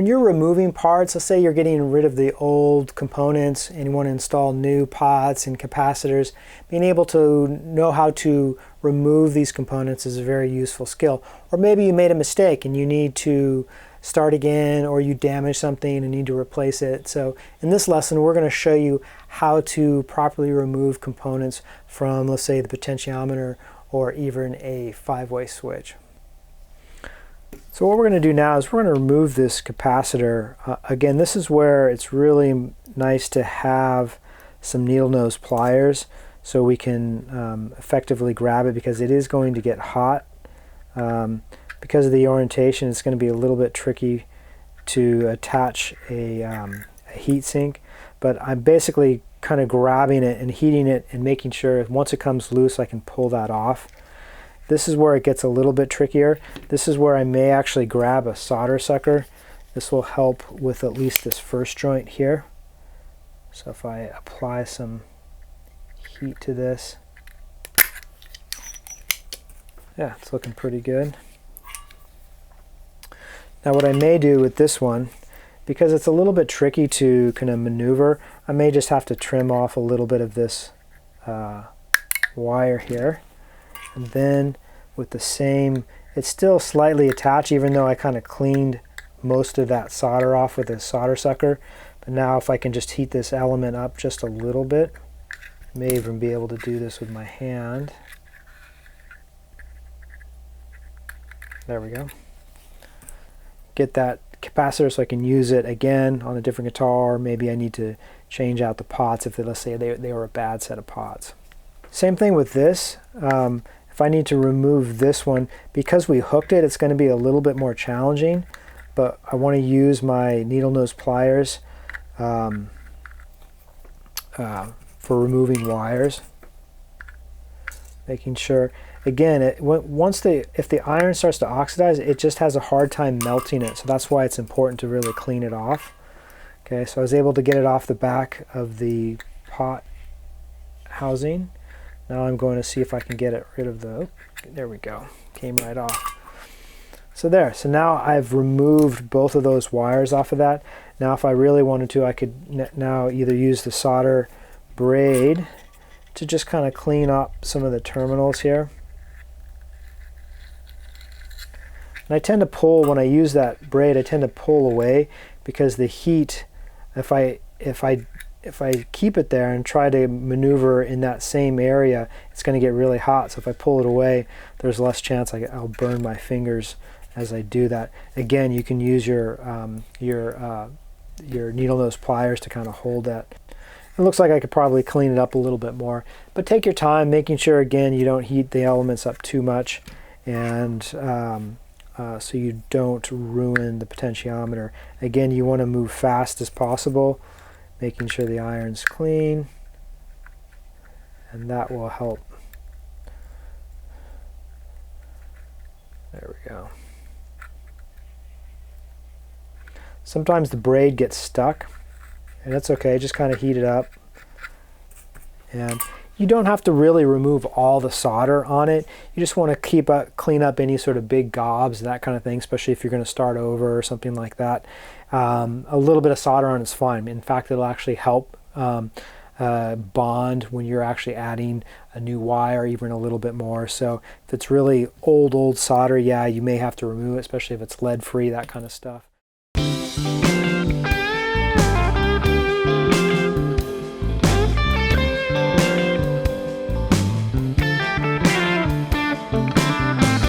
when you're removing parts, let's say you're getting rid of the old components and you want to install new pots and capacitors, being able to know how to remove these components is a very useful skill. Or maybe you made a mistake and you need to start again, or you damage something and need to replace it. So in this lesson, we're going to show you how to properly remove components from, let's say, the potentiometer or even a 5-way switch. So what we're going to do now is we're going to remove this capacitor. Again, this is where it's really nice to have some needle nose pliers so we can effectively grab it, because it is going to get hot. Because of the orientation, it's going to be a little bit tricky to attach a heat sink, but I'm basically kind of grabbing it and heating it and making sure once it comes loose I can pull that off. This is where it gets a little bit trickier. This is where I may actually grab a solder sucker. This will help with at least this first joint here. So if I apply some heat to this, yeah, it's looking pretty good. Now what I may do with this one, because it's a little bit tricky to kind of maneuver, I may just have to trim off a little bit of this wire here. And then with the same, it's still slightly attached even though I kind of cleaned most of that solder off with a solder sucker. But now if I can just heat this element up just a little bit, I may even be able to do this with my hand. There we go. Get that capacitor so I can use it again on a different guitar. Maybe I need to change out the pots if let's say they were a bad set of pots. Same thing with this. If I need to remove this one, because we hooked it, it's going to be a little bit more challenging, but I want to use my needle nose pliers for removing wires. Making sure, again, if the iron starts to oxidize, it just has a hard time melting it, so that's why it's important to really clean it off. Okay, so I was able to get it off the back of the pot housing. Now I'm going to see if I can get it rid of the, there we go, came right off. So there, so now I've removed both of those wires off of that. Now if I really wanted to, I could now either use the solder braid to just kind of clean up some of the terminals here. And I tend to pull, when I use that braid, I tend to pull away because the heat, if I keep it there and try to maneuver in that same area, it's going to get really hot. So if I pull it away, there's less chance I'll burn my fingers as I do that. Again, you can use your needle nose pliers to kind of hold that. It looks like I could probably clean it up a little bit more, but take your time, making sure again you don't heat the elements up too much, and so you don't ruin the potentiometer. Again, you want to move fast as possible, making sure the iron's clean, and that will help. There we go. Sometimes the braid gets stuck, and that's okay, just kind of heat it up. And you don't have to really remove all the solder on it. You just want to clean up any sort of big gobs and that kind of thing, especially if you're going to start over or something like that. A little bit of solder on is fine. In fact, it'll actually help bond when you're actually adding a new wire, even a little bit more. So if it's really old solder, yeah, you may have to remove it, especially if it's lead-free, that kind of stuff.